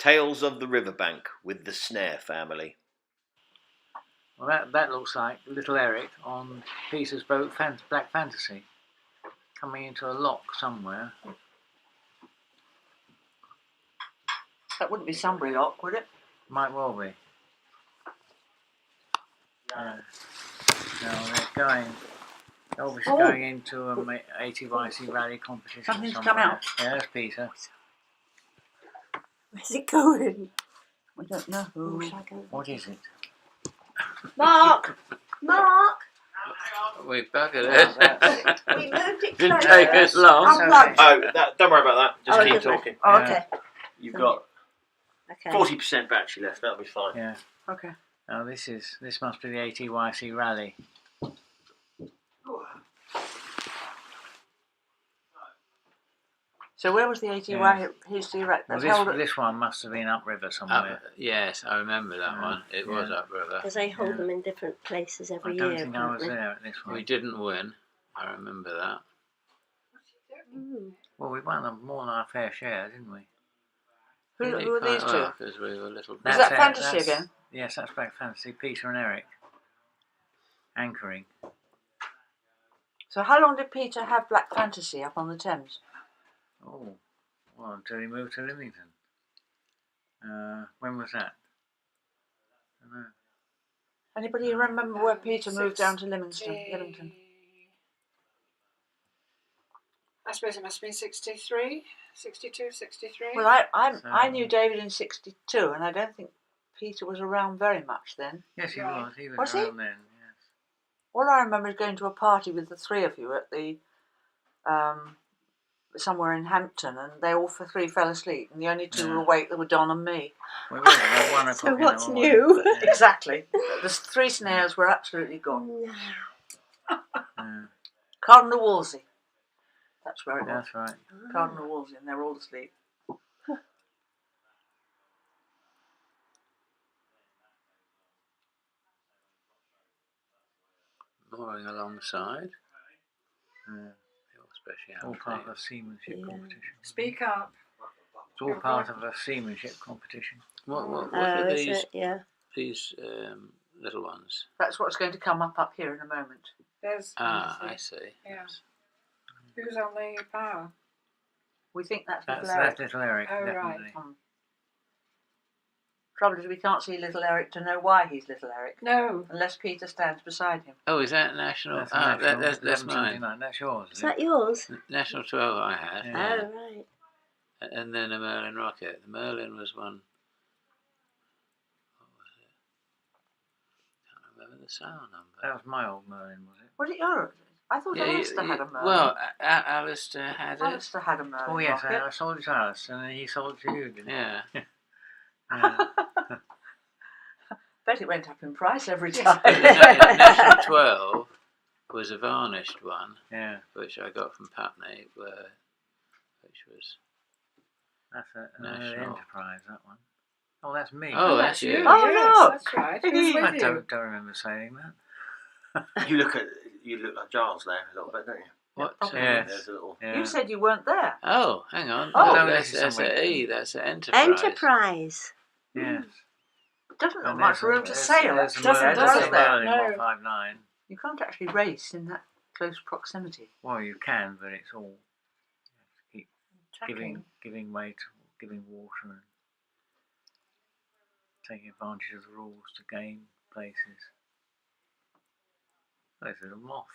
Tales of the Riverbank with the Snare family. Well, that looks like little Eric on Peter's boat, Black Fantasy, coming into a lock somewhere. That wouldn't be Sunbury Lock, would it? Might well be. Yeah. Now they're obviously going into a ATYC rally competition. Something's somewhere. come out. Yeah, that's Peter. Where's it going? We don't know. What is it? Mark! Mark! We buggered it. We moved it Didn't closer. take us long. Unplugged. Oh, don't worry about that. Just keep doesn't talking. Oh, Yeah. okay. You've got Okay. 40% battery left. That'll be fine. Yeah. Okay. Now this must be the ATYC rally. So where was the ATY? Yeah. Here's the erect. Well, That's held at... this one must have been upriver somewhere. Yes, I remember that one. It was Yeah. upriver. Because they hold them in different places I every don't year. think I was apparently. there at this one. We didn't win. I remember that. Mm. Well, we won more than our fair share, didn't we? Who are these two? Because we were little. Is that That's Fantasy that's- again? Yes, that's Black Fantasy. Peter and Eric anchoring. So how long did Peter have Black Fantasy up on the Thames? Oh, well, until he moved to Lymington. When was that? I don't know. Anybody remember where Peter moved down to Lymington? I suppose it must have been 63, 62, 63. Well, I knew David in 62, and I don't think Peter was around very much then. Yes, he Right. was. He was Was he? around then. Yes. All I remember is going to a party with the three of you at the somewhere in Hampton, and they all three fell asleep, and the only two were awake that were Don and me. We were about 1 o'clock So in the what's morning. new? Yeah. Exactly. The three snares were absolutely gone. No. Yeah, Cardinal Wolsey. That's where it was. that's right. Cardinal Wolsey, and they were all asleep. Mooring alongside. Yeah. Your speciality. All part of a seamanship Yeah. competition. Speak up. It's all part of a seamanship competition. What Oh, are is these it? Yeah. little ones? That's what's going to come up here in a moment. There's. I see. Yeah. Who's on the power? We think that's That's little Eric. little Eric, Oh, right. definitely. Trouble is we can't see little Eric to know why he's little Eric, No. unless Peter stands beside him. Oh, is that national? That's, that's that's mine. 1179. That's yours. Is that yours? National 12 I had. Yeah. Oh, right. And then a Merlin rocket. The Merlin was one. What was it? Can't remember the sound number. That was my old Merlin, was it? Was it yours? I thought Alistair had a Merlin. Well, Alistair had it. Alistair had a Merlin. Oh yes, rocket. I sold it to Alice, and then he sold it to you, didn't he? Yeah. Yeah. Bet it went up in price every Yes. time. The National 12 was a varnished one, Yeah, which I got from Putney, which was. that's an early National. enterprise, that one. Oh, that's me. Oh, that's you. Oh, yes, look. that's right. I Who's I with you? don't remember saying that. You look like Giles there a little bit, don't you? What? Yes. There's a little. Yeah. You said you weren't there. Oh, hang on. Oh, No, this that's is somewhere. an E. That's an enterprise. Enterprise. Yes. Doesn't look And much there's room a- to there's- sail. there's a Doesn't, Merlin, does there's a there? Merlin No. 159. You can't actually race in that close proximity. Well, you can, but it's all you have to keep Tacking. giving way to giving water and taking advantage of the rules to gain places. There's a moth.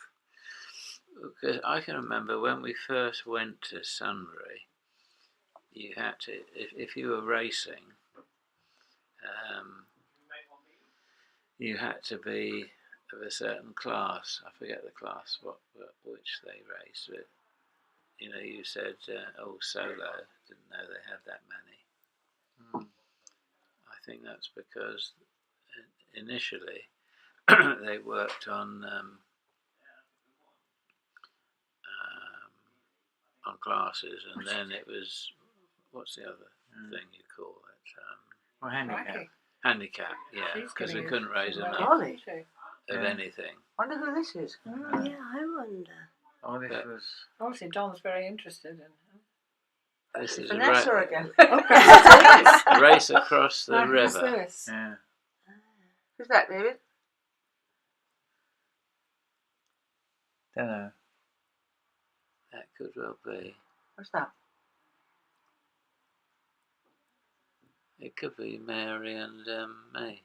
Because I can remember when we first went to Sunbury, you had to, if you were racing, you had to be of a certain class. I forget the class which they raced, but you know, you said, solo, didn't know they had that many. I think that's because initially they worked on classes, and then it was, what's the other thing you call it? Well, handicap. Crikey. Handicap, yeah, She's because we giving couldn't raise you enough Golly. isn't she? of Yeah. anything. Wonder who this is. Oh, yeah, I wonder. Oh, this But- was. Obviously, Don's very interested in her. This is Vanessa a again. Oh, perhaps it is. race across the What's river. this? Yeah. Who's that, David? Don't know. That could well be. What's that? It could be Mary and me.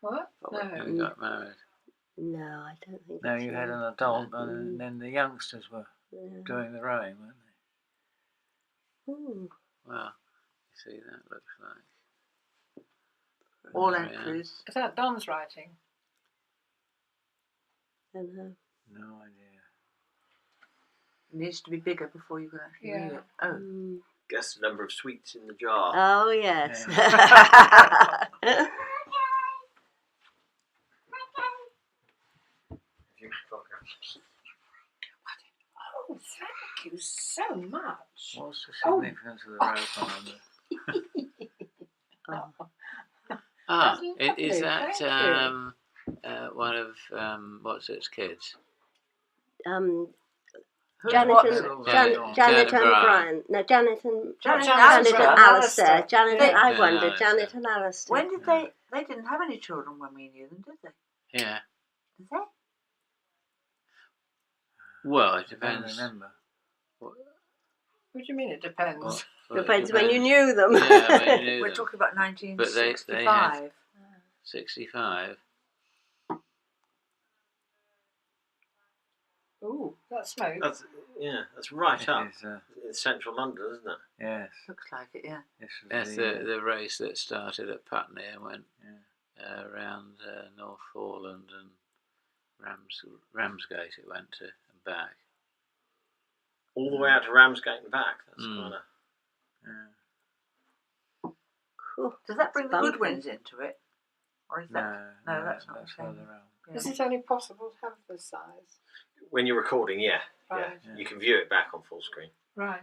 What? Who No. got married. No, I don't think. No, it's you had him. an adult, and then the youngsters were Yeah. doing the rowing, weren't Ooh. Well, you see, that looks like. All Mary Ann. entries. Is that Don's writing? Don't know. they? No idea. It needs to be bigger before you can actually read Yeah. it. Oh. Mm. Guess the number of sweets in the jar. Oh yes. Oh, thank you so much. What's the Oh. significance of the rope on it? Oh. Ah, That's is lovely, that thank one of what's its kids? Who's Janet what? and Janet Janet and Brian. Brian. No, Janet and Janet and Janet and Alistair. Alistair. Janet. They- I Yeah, wondered. Alistair. Janet and Alistair. When did they didn't have any children when we knew them, did they? Yeah. Did they? Well, it I don't depends. remember. What do you mean it depends? Well, it Depends when you depends. knew them. Yeah, when you knew We're them. talking about But they 1965. 65. Ooh, that's smoke. That's right It up. is, It's central London, isn't it? yes. Looks like it, yeah. This was That's the race that started at Putney and went around North Foreland and Ramsgate. It went to and back. All the way out to Ramsgate and back. That's Mm. kind of. Cool. Does that bring the Bumpy. Goodwins into it? Or is that No, that's not the same. further out. Yeah. Is it only possible to have this size? When you're recording, yeah. Right. You can view it back on full screen. Right.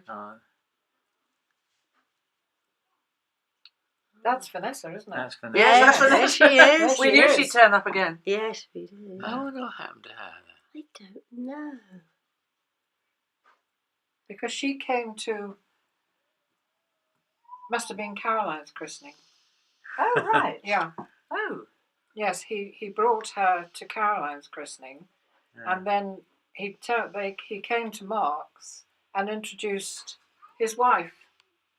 That's Vanessa, isn't it? That's for Yes, Yes, that's there she is. We She knew is. she'd turn up again. Yes, we do. I wonder what happened to her. I don't know. Because she came to. Must have been Caroline's christening. Oh, right. Yeah. Oh. Yes, he brought her to Caroline's christening, and then he came to Mark's and introduced his wife.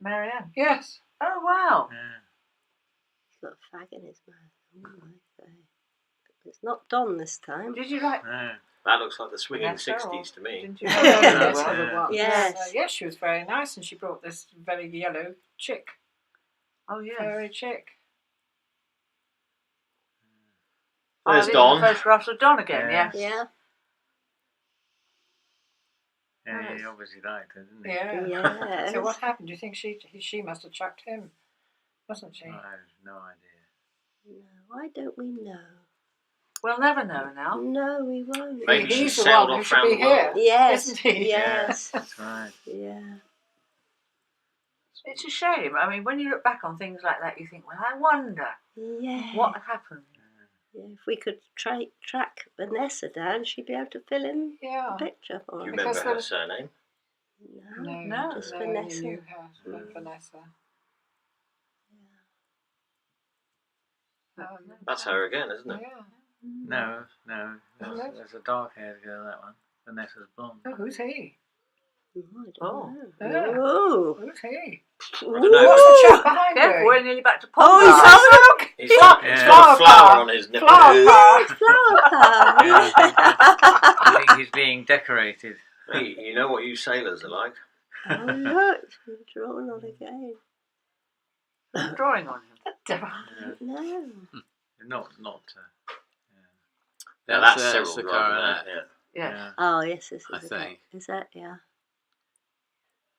Mary Ann. Yes. Oh, wow. He's got a fag in his mouth. Oh my God. It's not Don this time. Did you like... That looks like the swinging Yeah, Cyril. 60s to me. Didn't you Oh, know that yes, very well? other one. Yes. Yes, she was very nice, and she brought this very yellow chick. Oh, yes. Fairy chick. There's these Don. are the photographs of Don again, Yeah. yes. Yeah. Yeah, Nice. he obviously liked her, didn't he? Yeah. Yes. So what happened? Do you think she must have chucked him, wasn't she? I have no idea. No, why don't we know? We'll never know now. No, we won't. Maybe she He's the sailed one who off should round be the world. here. Yes. Isn't he? Yes. That's right. Yeah. It's a shame. I mean, when you look back on things like that, you think, well, I wonder Yeah. what happened. Yeah, if we could track Vanessa down, she'd be able to fill in Yeah. the picture for Do you us. remember Because her the- surname? No. No, just no, Vanessa. you knew her, Vanessa. That's her again, isn't it? Yeah. No. Isn't it? There's a dark-haired girl, that one. Vanessa's blonde. Oh, who's he? I don't Oh. know. Yeah. Oh. Who's he? I don't know. What's the chap behind Careful, you? we're nearly back to Oh, pond. he's guys. look. He's Yeah. got a Flower flower power. on his nipple. Flower Yes, flower power. Yeah, I think he's being decorated. Hey, you know what you sailors are like. Oh, look, it's been drawn on again. Drawing on him. No. Not. Now that's the Cyril, right? coronet. Yeah. Yes. Yeah. Oh, yes, this is I it. think. Is that, yeah?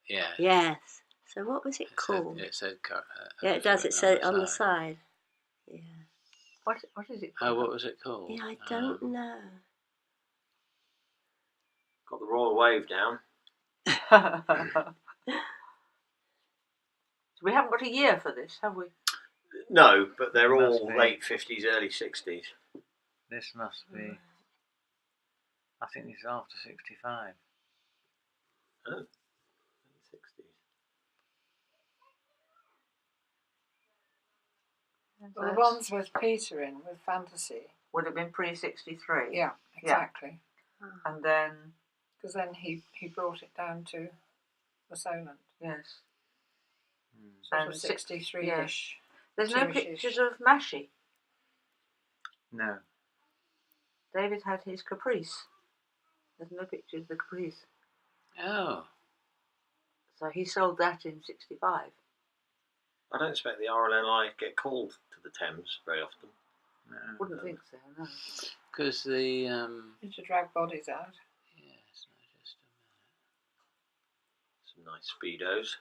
Yeah. Yes. So what was it called? It said Yeah, it does. It says on the side. Yeah. What is it Oh, called? what was it called? Yeah, I don't know. Got the royal wave down. So we haven't got a year for this, have we? No, but they're Must all be. late 50s, early 60s. This must be. I think this is after 65. Oh, 60s. Well, the ones with Peter in, with fantasy. would have been pre-63. Yeah, exactly. And then, Because then he brought it down to the Solent. yes. Sort And of 63-ish. There's no 2-ish. pictures of Mashy. No. David had his Caprice. There's no picture of the Caprice. Oh. So he sold that in 65. I don't expect the RLNI get called to the Thames very often. No. Wouldn't think so, no. Because the Need to drag bodies out. yes, no, just a Some nice speedos.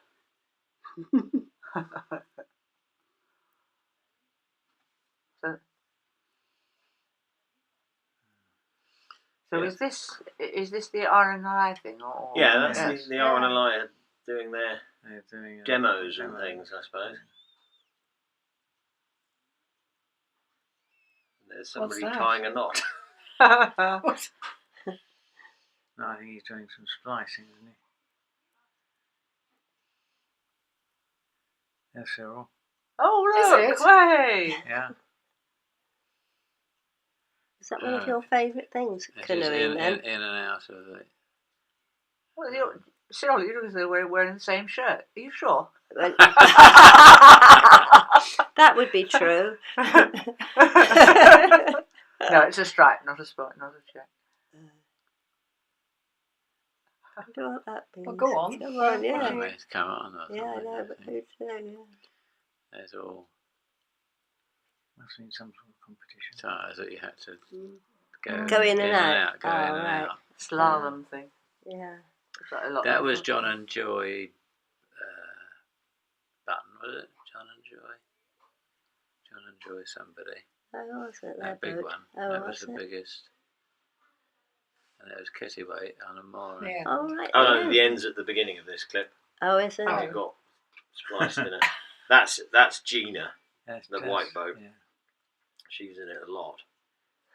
So is this the RNI thing or? Yeah, that's yes. the RLNI are doing their They're doing demos and things, I suppose. And there's somebody that? tying a knot. What? No, I think he's doing some splicing, isn't he? Yes, Cyril. Oh look! Is it? Way! Yeah. Is that one of your favourite things, It's just canoeing then? in and out of it. Well, Cyril, you look as though we're wearing the same shirt. Are you sure? That would be true. No, it's a stripe, not a spot, not a check. I don't know what that means. Well, go on. Come on, yeah. Well, it's come on. Yeah, I know, but who too, yeah. There's all Must have been some sort of competition. tires that you had to Go in and out. Go in and right. out. Slalom thing. Yeah. It's like a lot That of- was John and Joy Button, was it? John and Joy? John and Joy somebody. Oh, was it? That big boat? one. Oh, That was was the it? biggest. And it was Kittyweight on a mooring. Yeah. Oh, right. Oh no, yeah. the end's at the beginning of this clip. Oh, is it? Oh. You've got spliced in it. That's Gina. That's The Tess, white boat. Yeah. She's in it a lot.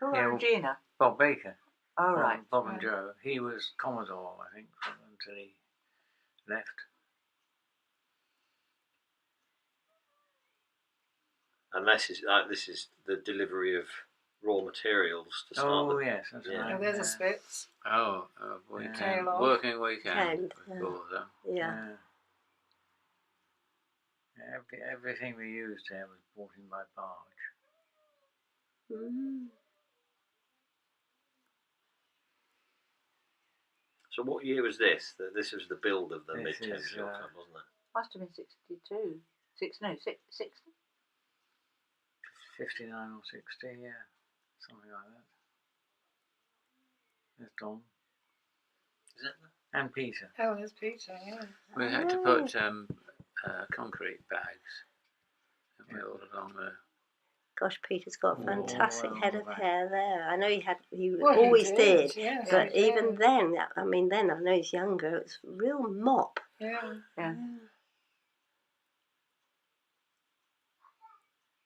Who Yeah, are well- Gina? Bob Baker. Oh, right. Bob and Right. Joe. He was Commodore, I think, until he left. And this is the delivery of raw materials to start Oh, with. yes, that's Yeah. right. Oh, there's yeah. a Spitz. Oh, weekend. Tail off. Working weekend. Weekend, we yeah. call them. Yeah. Everything we used there was brought in by barge. Mm. So what year was this? This was the build of the This Mid-Thames is, Yacht Club, wasn't it? Must have been 62. 60. 59 or 60, yeah. Something like that. There's Don. Is it? And Peter. Oh, there's Peter, yeah. We had to put concrete bags all along the. Gosh, Peter's got a Oh, fantastic well, head of right. hair there. I know he Well, he always did. yes, But he even did. then, I mean, then I know he's younger. It's real mop. Yeah. Yeah.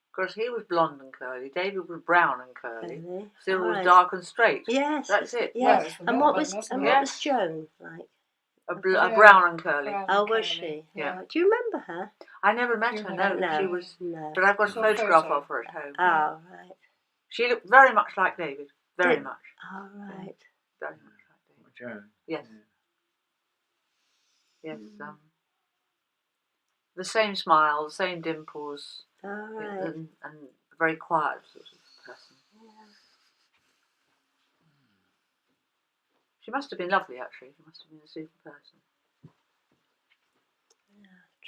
Of course, he was blonde and curly. David was brown and curly. Really. Cyril was Right. dark and straight. Yes, That's it. Yeah, Yes. it's the And what Norman, was wasn't and it? what was Yes. Joan like? A Yeah. brown and curly. Brown Oh, and was curly. she? Yeah. Oh, do you remember her? I never met You her. never No, met she her. was. No. But I've got a Saw a photograph photo. of her at home. Oh, right. She looked very much like David. Very Did- much. Oh, right. Very much like David. Joan. Yes. Yeah. Yes. The same smile, the same dimples, All right. and a very quiet sort of person. She must have been lovely, actually. She must have been a super person.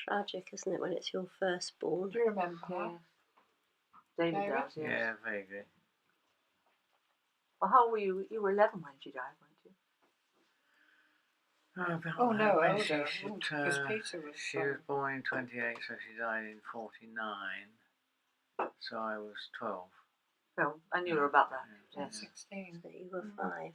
Tragic, isn't it, when it's your firstborn? Do you remember her? Yeah. David David? does, yes. Yeah, vaguely. Well, how old were you? You were 11 when she died, weren't you? Oh, no, when older. she Because Peter was. She was born in 28, so she died in 49. So I was 12. No, I knew her about that. Yeah. Yes. 16. So you were 5.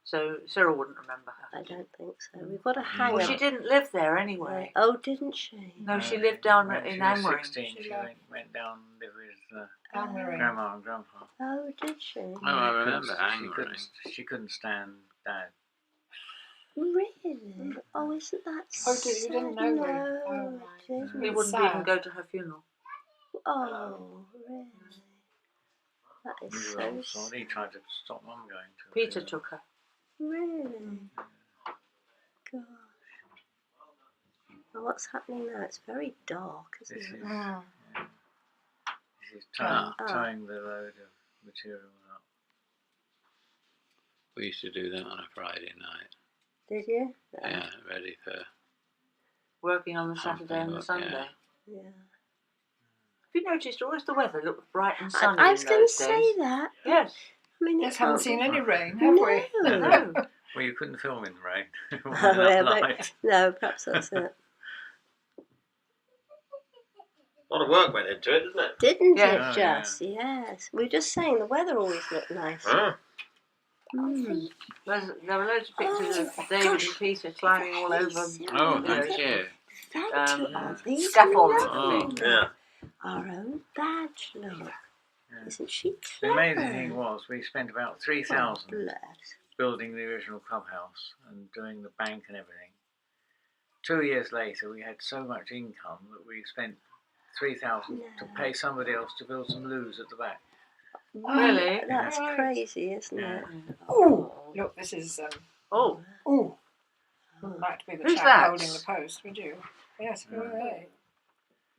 So Cyril wouldn't remember her. I don't think so. We've got a hanger. Well, she didn't live there anyway. Oh, didn't she? No, she lived down When in she was Angmering. 16, She she left. went down and lived with Angmering. grandma and grandpa. Oh, did she? Oh, I remember She Angmering. couldn't stand Dad. Really? Oh, isn't that Oh, you didn't know, sad? Ray? Oh, No, right. I didn't. He wouldn't Sad. even go to her funeral. Oh, really? That is He was so old sod. sad. He tried to stop Mum going to a Peter funeral. took her. Really? Gosh. Well, what's happening now? It's very dark, isn't This it? is, Mm. this is tying, Ah. tying the load of material up. We used to do that on a Friday night. Did you? Yeah, ready for. Working on the Saturday and the Something, Sunday. Yeah. Have you noticed always the weather looked bright and sunny I was in going those to days? say that. Yes. I mean, it Yes, haven't can't seen be- any rain, have we? No. No. Well, you couldn't film in the rain. It Oh, wasn't yeah, enough but- light. no, perhaps that's it. A lot of work went into it, didn't it? Didn't Yeah. it Oh, just? Yes. We were just saying the weather always looked nice. Huh? Mm. There were loads of pictures Oh, of David gosh. and Peter climbing all over Oh, Yeah. thank you. Thank you. Um, Oh, these scaffolds are and Oh. things. Yeah. Our own badge, look. Yeah. Isn't she The clever? amazing thing was we spent about 3,000 Bless. building the original clubhouse and doing the bank and everything. 2 years later, we had so much income that we spent 3,000 to pay somebody else to build some loos at the back. Really? That's Right. crazy, isn't Yeah. it? Oh, look, this is. Oh, Oh, might be the Who's chap that? holding the post, would you? Yes, who are they?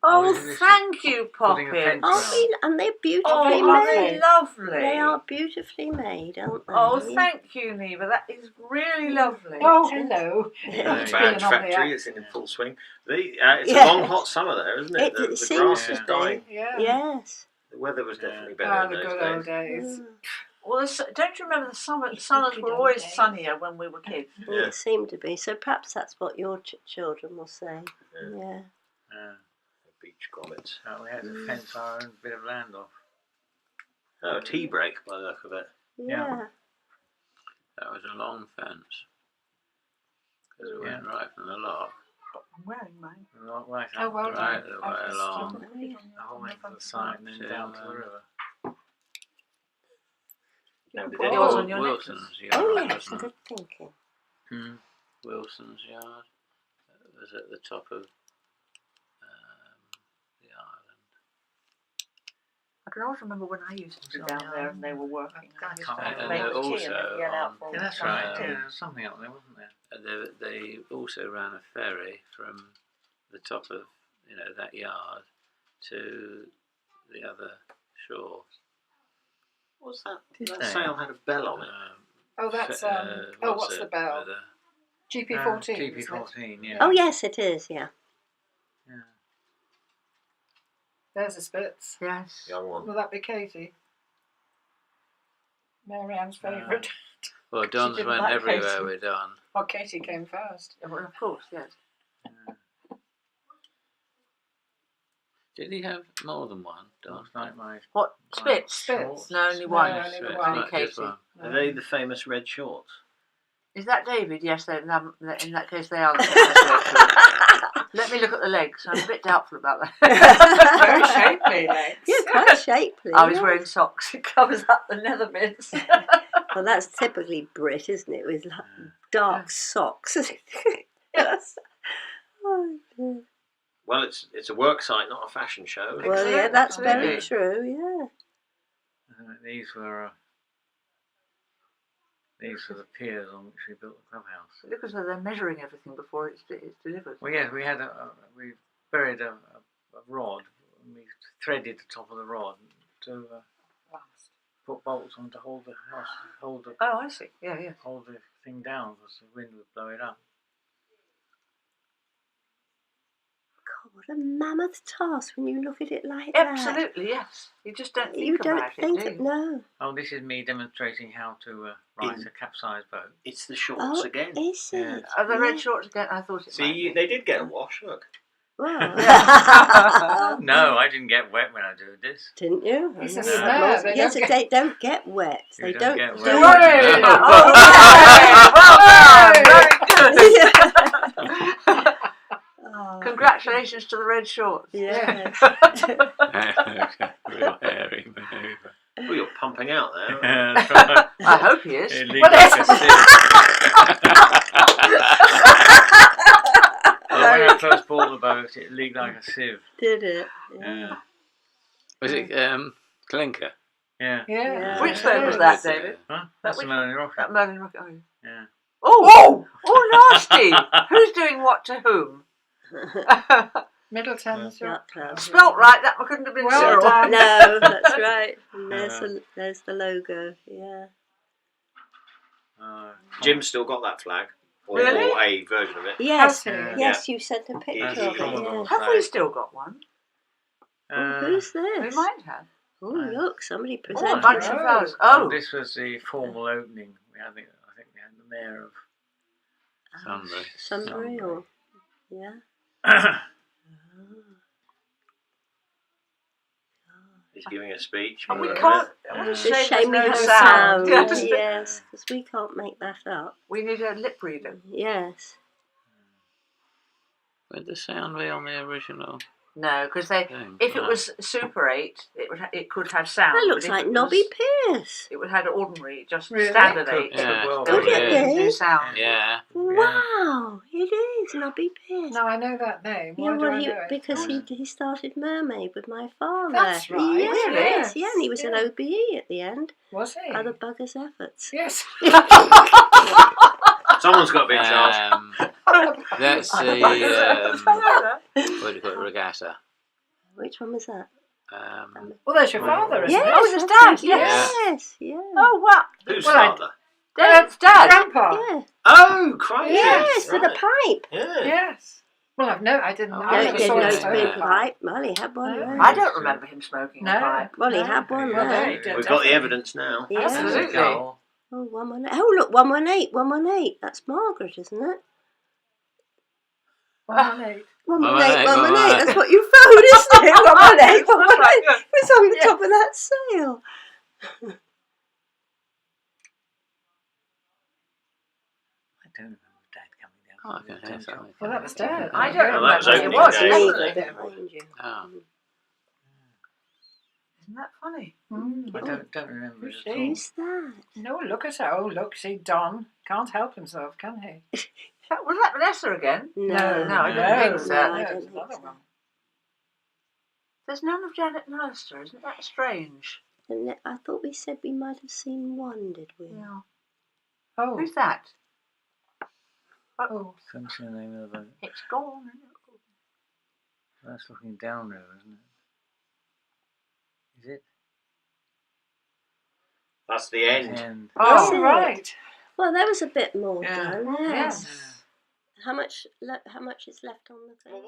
oh, this is thank you, putting a Poppy. fence Aren't we? And they're beautifully Oh, they aren't made. they lovely? They are beautifully made, aren't they? Oh, thank you, Neva. That is really lovely. Oh, hello. Yeah. The Been badge on the factory app. is in full swing. It's Yeah. a long, hot summer there, isn't it? It The seems grass to is be. dying. Yeah. Yes. The weather was definitely Yeah. better Oh, in the those good days. old days. Mm. Well, don't you remember the summers were always sunnier when we were kids? Yeah. It seemed to be. So perhaps that's what your children will say. Yeah. Yeah. Beach grommets. So we had to fence our own bit of land off. Oh, a tea break by the look of it. Yeah. That was a long fence. Because it went right from the lock, I'm wearing mine. Right Oh, up well the, right done. the way along. the whole way to the side and then down to the river. Now, did Yours anyone, on your Wilson's yard. Oh yes, wasn't good it? thinking. Wilson's yard. It was at the top of the island. I can always remember when I used to be down there and they were working. I used to And make they're the tea and also then yell out for Yeah, that's some right. tea. Yeah, there was something up there, wasn't there? And they also ran a ferry from the top of that yard to the other shore. what's that? Did That they? sail had a bell on it. Oh, that's what's the bell? GP14. isn't it? GP14, yeah. Oh yes, it is. Yeah. Yeah. There's a Spitz. Yes. Young one. Will that be Katie? Mary Ann's favourite. Well, Don's didn't went like everywhere Katie. with Don. Well, Katie came first. Yeah, well, of course, yes. Did he have more than one, Don? Looks like my What? Spitz? Spitz. No, only one. No, only the Spitz, one. not Katie. just one. Are they the famous red shorts? Is that David? Yes, in that case they are. The famous. Let me look at the legs. I'm a bit doubtful about that. Very shapely legs. You're quite shapely. I was yeah. wearing socks. It covers up the nether bits. Well, that's typically Brit, isn't it? With like dark socks. Yes. Oh, dear. Well, it's a work site, not a fashion show. Well, yeah, that's very Absolutely. true. Yeah. these were the piers on which we built the clubhouse. It looks as though they're measuring everything before it's delivered. Well, yes, we buried a rod and we threaded the top of the rod to put bolts on to hold the house, hold Oh, I see. Yeah, yeah. the thing down because the wind would blow it up. God, what a mammoth task when you look at it like that. Absolutely, yes. You just don't think You don't about think it, it, do you? no. Oh, this is me demonstrating how to ride a capsized boat. It's the shorts Oh, again. is it? Yeah. Are the Yeah. red shorts again? I thought it might See, be. they did get a wash. Look. Wow. No, I didn't get wet when I did this. Didn't you? It's a Oh, snare, they yes, don't they don't get wet. They They don't don't. get do wet. it. No. Oh, well done, very good. Oh, Congratulations to the red shorts. yes. Real hairy manoeuvre. Well, you're pumping out there. That's right. I hope he is. It leaves Well, like a saw the boat, it leaked like a sieve. Did it? Yeah. Was it clinker? Yeah. Yeah. Which it boat was is. that, David? Huh? That's the which- Melanie Rocket. That Merlin Rocket. Oh, Yeah. oh, nasty! Who's doing what to whom? Middle Thames Yacht Yacht Club. Club. Spelt right, that couldn't have been Well Cyril. done. No, that's right. And Yeah. there's the logo. Yeah. Jim's still got that flag, or, Really? or a version of it. Yes. Has he? Yeah. Yes, you sent a He- picture he- of it. Commodore. Yes. Have we still got one? Oh, who's We this? might have. Oh, look, somebody Oh, a presented. bunch of Oh. flowers. Oh, Oh, this was the formal opening. I think we had the mayor Sunbury. Sunbury or yeah. of. He's giving a speech. and we for can't. it. What a It's shame a shame we there's have no sound. sound. Yes, because we can't make that up. We need a lip reader. Yes. Would the sound be on the original No, because thing? if it No. was Super 8, it could have sound. That looks but if like it Nobby was- Pierce. It would have ordinary, just Really? standard Could- 8. Yeah. well There be. would Really? be no sound. Yeah. Wow, it is Nobby Pierce. No, I know that name. Yeah, Why do well, I know it? because he started Mermaid with my father. That's right. Yes, Really? yes, yeah, and he was an Yeah. OBE at the end. Was he? Other buggers' efforts. Yes. Someone's got to be in charge. That's the what do you call it, regatta. Which one was that? Well, there's your father, isn't Yes, it? Oh, it's that's Dad, it. yes. Yes, yeah. Oh, what? Who's Well, I- father? Dad's Dad. Grandpa. Yeah. Oh, crikey! Yes, with a Right. pipe. Yeah. Yes. Well, I didn't know. Oh, No, I he never didn't saw know him to it's smoke be been a a pipe. pipe. Well, he had one No. there. I don't remember him smoking No. a pipe. Well, he No. had one Well, there. there you go, We've got the definitely. evidence now. Yeah. Absolutely. Oh, 118. Oh, look, 118, 118. That's Margaret, isn't it? 118. 118, 118, 118. That's what you phoned, isn't it? 118, 118. Yeah. It's on the top of that sail. I don't remember Dad coming down. Oh, I from the can hear hotel. something. Well, that was Dad. I don't Well, that was remember. It opening was, day. definitely. Neither behind you. Oh. Isn't that funny? Mm. I don't remember it Who's at all. she? Who's that? No, look at her. Oh, look, see, Don can't help himself, can he? Was that Vanessa again? No, No, I No. don't think so. No, I No, don't there's think another so. one. There's none of Janet and Alistair. Isn't that strange? And I thought we said we might have seen one, did we? Yeah. Oh, Who's that? oh, What's the name of the boat? It's gone. Isn't it? That's looking downriver, isn't it? Is it? That's the end. And That's oh, it. right. Well, there was a bit more Yeah. done. Yes. How much is left on the thing?